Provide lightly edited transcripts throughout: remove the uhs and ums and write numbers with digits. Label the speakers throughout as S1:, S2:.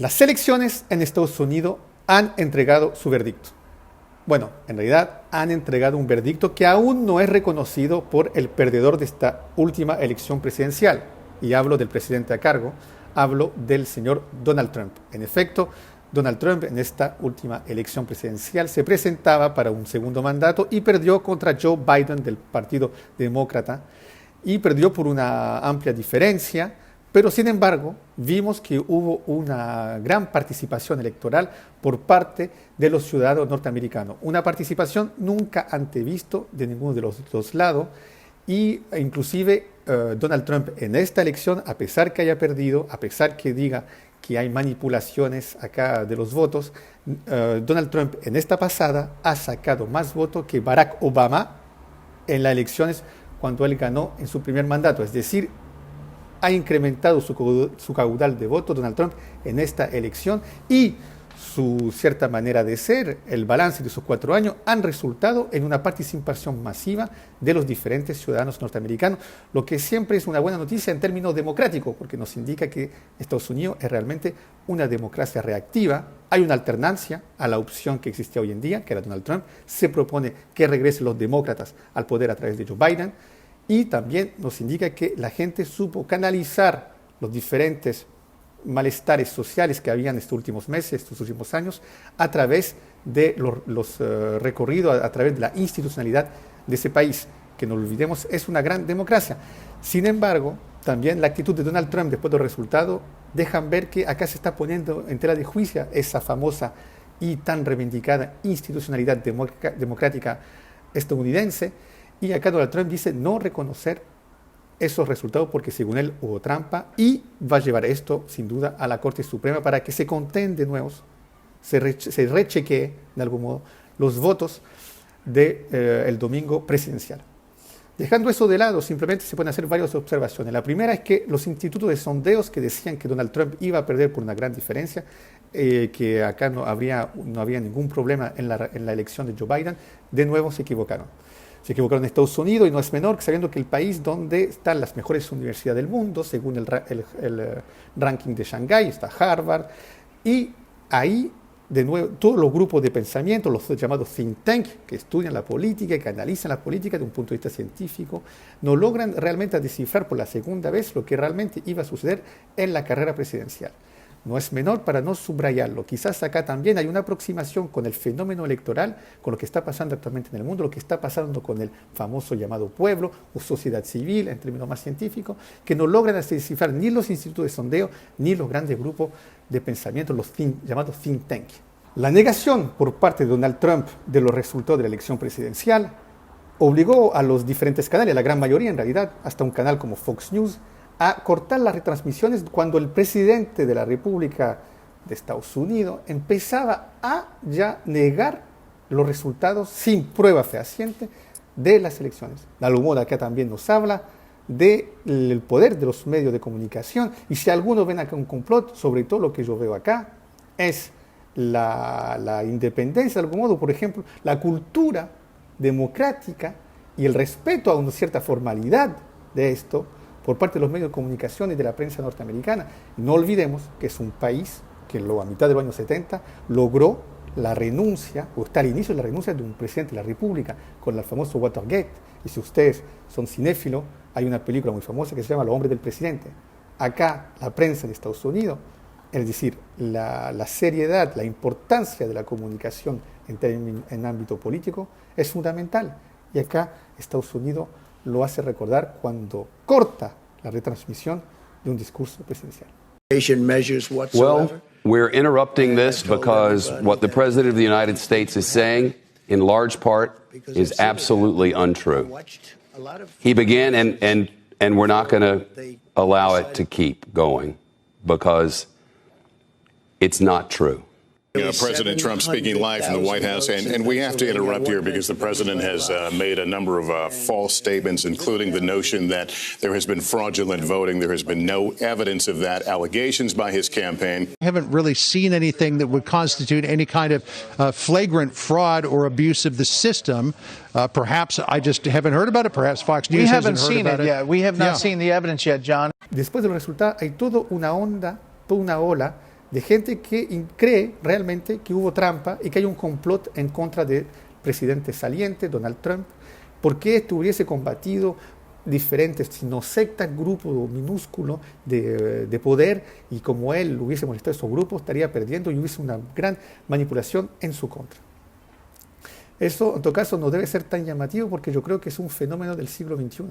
S1: Las elecciones en Estados Unidos han entregado su veredicto. Bueno, en realidad han entregado un veredicto que aún no es reconocido por el perdedor de esta última elección presidencial. Y hablo del presidente a cargo, hablo del señor Donald Trump. En efecto, Donald Trump en esta última elección presidencial se presentaba para un segundo mandato y perdió contra Joe Biden del Partido Demócrata y perdió por una amplia diferencia. Pero, sin embargo, vimos que hubo una gran participación electoral por parte de los ciudadanos norteamericanos. Una participación nunca antevisto de ninguno de los dos lados. Y inclusive Donald Trump en esta elección, a pesar que haya perdido, a pesar que diga que hay manipulaciones acá de los votos, Donald Trump en esta pasada ha sacado más votos que Barack Obama en las elecciones cuando él ganó en su primer mandato. Es decir, ha incrementado su caudal de votos Donald Trump en esta elección y su cierta manera de ser, el balance de sus 4 años, han resultado en una participación masiva de los diferentes ciudadanos norteamericanos, lo que siempre es una buena noticia en términos democráticos, porque nos indica que Estados Unidos es realmente una democracia reactiva. Hay una alternancia a la opción que existía hoy en día, que era Donald Trump. Se propone que regresen los demócratas al poder a través de Joe Biden. Y también nos indica que la gente supo canalizar los diferentes malestares sociales que habían estos últimos meses, estos últimos años, a través de los recorridos, a través de la institucionalidad de ese país, que no lo olvidemos, es una gran democracia. Sin embargo, también la actitud de Donald Trump después del resultado dejan ver que acá se está poniendo en tela de juicio esa famosa y tan reivindicada institucionalidad democrática estadounidense. Y acá Donald Trump dice no reconocer esos resultados porque según él hubo trampa y va a llevar esto sin duda a la Corte Suprema para que se conten de nuevo, se rechequee de algún modo los votos del domingo presidencial. Dejando eso de lado, simplemente se pueden hacer varias observaciones. La primera es que los institutos de sondeos que decían que Donald Trump iba a perder por una gran diferencia, que acá no había ningún problema en la elección de Joe Biden, de nuevo se equivocaron. Se equivocaron en Estados Unidos y no es menor, sabiendo que el país donde están las mejores universidades del mundo, según el ranking de Shanghái, está Harvard, y ahí, de nuevo, todos los grupos de pensamiento, los llamados think tank, que estudian la política, que analizan la política de un punto de vista científico, no logran realmente descifrar por la segunda vez lo que realmente iba a suceder en la carrera presidencial. No es menor para no subrayarlo. Quizás acá también hay una aproximación con el fenómeno electoral, con lo que está pasando actualmente en el mundo, lo que está pasando con el famoso llamado pueblo o sociedad civil, en términos más científicos, que no logran descifrar ni los institutos de sondeo ni los grandes grupos de pensamiento, los llamados think tank. La negación por parte de Donald Trump de los resultados de la elección presidencial obligó a los diferentes canales, la gran mayoría en realidad, hasta un canal como Fox News, a cortar las retransmisiones cuando el presidente de la República de Estados Unidos empezaba a ya negar los resultados sin prueba fehaciente de las elecciones. La Lumora acá también nos habla del poder de los medios de comunicación y si algunos ven acá un complot, sobre todo lo que yo veo acá es la independencia de algún modo, por ejemplo, la cultura democrática y el respeto a una cierta formalidad de esto por parte de los medios de comunicación y de la prensa norteamericana. No olvidemos que es un país que a mitad de los años 70 logró la renuncia, o está al inicio de la renuncia de un presidente de la República, con el famoso Watergate. Y si ustedes son cinéfilos, hay una película muy famosa que se llama Los hombres del presidente. Acá la prensa de Estados Unidos, es decir, la seriedad, la importancia de la comunicación en ámbito político es fundamental. Y acá Estados Unidos lo hace recordar cuando corta la retransmisión de un discurso presidencial.
S2: Well, we're interrupting this because what the President of the United States is saying, in large part, is absolutely untrue. He began, and we're not going to allow it to keep going because it's not true.
S3: President Trump speaking live from the White House, and we have to interrupt here because the president has made a number of false statements, including the notion that there has been fraudulent voting. There has been no evidence of that. Allegations by his campaign.
S4: I haven't really seen anything that would constitute any kind of flagrant fraud or abuse of the system. Perhaps I just haven't heard about it. Perhaps Fox News hasn't heard about it.
S5: Yet. We have not seen the evidence yet, John.
S1: Después de los resultados hay toda una ola de gente que cree realmente que hubo trampa y que hay un complot en contra del presidente saliente, Donald Trump, porque esto hubiese combatido diferentes, sino sectas, grupos minúsculos de poder, y como él hubiese molestado a esos grupos, estaría perdiendo y hubiese una gran manipulación en su contra. Eso, en todo caso, no debe ser tan llamativo porque yo creo que es un fenómeno del siglo XXI.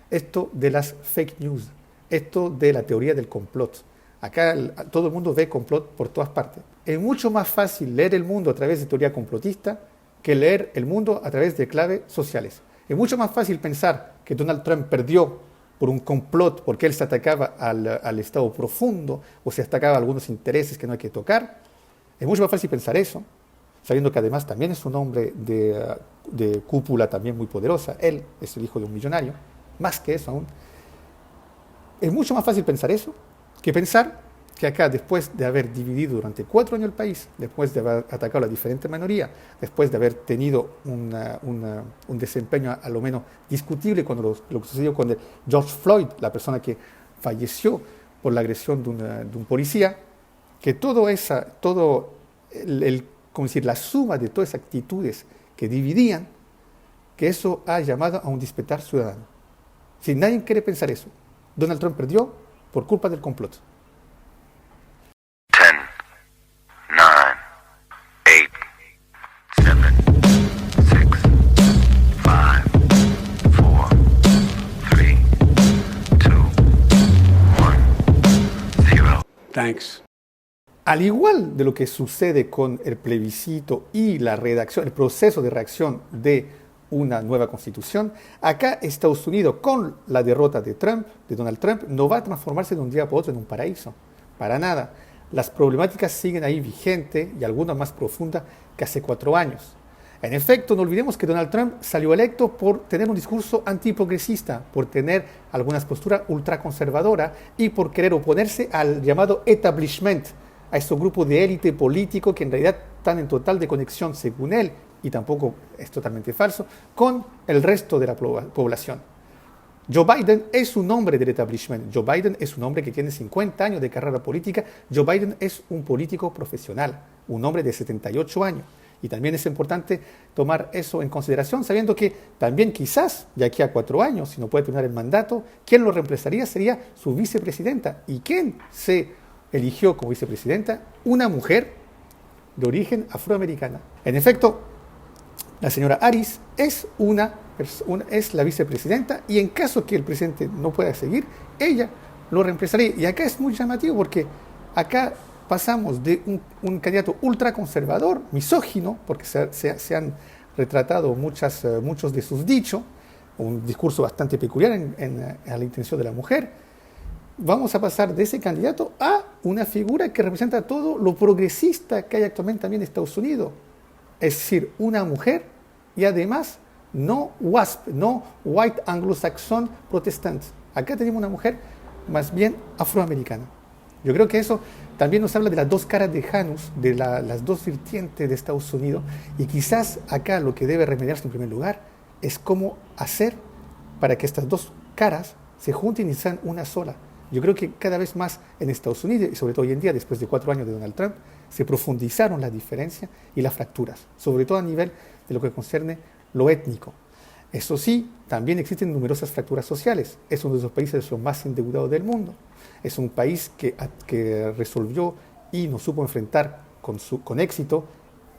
S1: Esto de las fake news, esto de la teoría del complot. Acá todo el mundo ve complot por todas partes. Es mucho más fácil leer el mundo a través de teoría complotista que leer el mundo a través de claves sociales. Es mucho más fácil pensar que Donald Trump perdió por un complot porque él se atacaba al Estado profundo o se atacaba a algunos intereses que no hay que tocar. Es mucho más fácil pensar eso, sabiendo que además también es un hombre de cúpula también muy poderosa. Él es el hijo de un millonario, más que eso aún. Es mucho más fácil pensar eso que pensar que acá, después de haber dividido durante 4 años el país, después de haber atacado a la diferente minoría, después de haber tenido un desempeño a lo menos discutible cuando lo que sucedió con George Floyd, la persona que falleció por la agresión de un policía, que la suma de todas esas actitudes que dividían, que eso ha llamado a un despertar ciudadano. Si nadie quiere pensar eso, Donald Trump perdió por culpa del complot.
S5: 10, 9, 8, 7, 6, 5, 4, 3, 2, 1, 0.
S2: Thanks.
S1: Al igual de lo que sucede con el plebiscito y la redacción, el proceso de redacción de una nueva constitución, acá Estados Unidos, con la derrota de Donald Trump, no va a transformarse de un día para otro en un paraíso. Para nada. Las problemáticas siguen ahí vigentes y algunas más profundas que hace 4 años. En efecto, no olvidemos que Donald Trump salió electo por tener un discurso antiprogresista, por tener algunas posturas ultraconservadoras y por querer oponerse al llamado establishment, a estos grupos de élite político que en realidad están en total desconexión, según él, y tampoco es totalmente falso, con el resto de la población. Joe Biden es un hombre del establishment. Joe Biden es un hombre que tiene 50 años de carrera política. Joe Biden es un político profesional, un hombre de 78 años. Y también es importante tomar eso en consideración, sabiendo que también quizás, de aquí a 4 años, si no puede terminar el mandato, quien lo reemplazaría sería su vicepresidenta. ¿Y quién se eligió como vicepresidenta? Una mujer de origen afroamericana. En efecto, la señora Harris es la vicepresidenta y en caso que el presidente no pueda seguir, ella lo reemplazaría. Y acá es muy llamativo porque acá pasamos de un candidato ultraconservador, misógino, porque se han retratado muchos de sus dichos, un discurso bastante peculiar a la intención de la mujer. Vamos a pasar de ese candidato a una figura que representa todo lo progresista que hay actualmente también en Estados Unidos. Es decir, una mujer y además no WASP, no White Anglo-Saxon Protestant. Acá tenemos una mujer más bien afroamericana. Yo creo que eso también nos habla de las dos caras de Janus, de las dos vertientes de Estados Unidos, y quizás acá lo que debe remediarse en primer lugar es cómo hacer para que estas dos caras se junten y sean una sola. Yo creo que cada vez más en Estados Unidos, y sobre todo hoy en día, después de 4 años de Donald Trump, se profundizaron las diferencias y las fracturas, sobre todo a nivel de lo que concierne lo étnico. Eso sí, también existen numerosas fracturas sociales. Es uno de los países los más endeudados del mundo. Es un país que resolvió y no supo enfrentar con éxito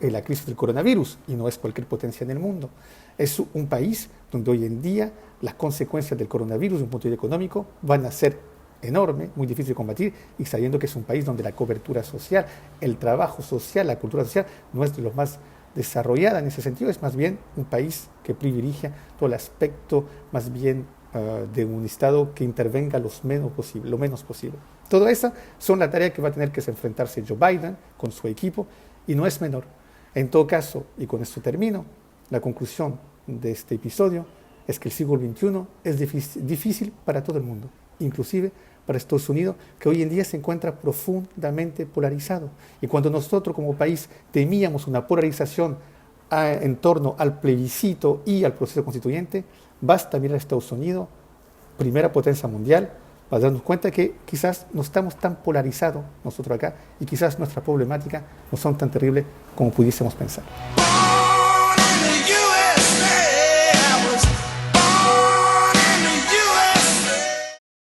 S1: la crisis del coronavirus, y no es cualquier potencia en el mundo. Es un país donde hoy en día las consecuencias del coronavirus desde un punto de vista económico van a ser enorme, muy difícil de combatir, y sabiendo que es un país donde la cobertura social, el trabajo social, la cultura social no es de los más desarrollada en ese sentido, es más bien un país que privilegia todo el aspecto más bien de un Estado que intervenga lo menos posible. Todo eso son las tareas que va a tener que enfrentarse Joe Biden con su equipo, y no es menor. En todo caso, y con esto termino, la conclusión de este episodio es que el siglo XXI es difícil para todo el mundo, inclusive para Estados Unidos, que hoy en día se encuentra profundamente polarizado. Y cuando nosotros como país temíamos una polarización en torno al plebiscito y al proceso constituyente, basta mirar a Estados Unidos, primera potencia mundial, para darnos cuenta que quizás no estamos tan polarizados nosotros acá y quizás nuestras problemáticas no son tan terribles como pudiésemos pensar.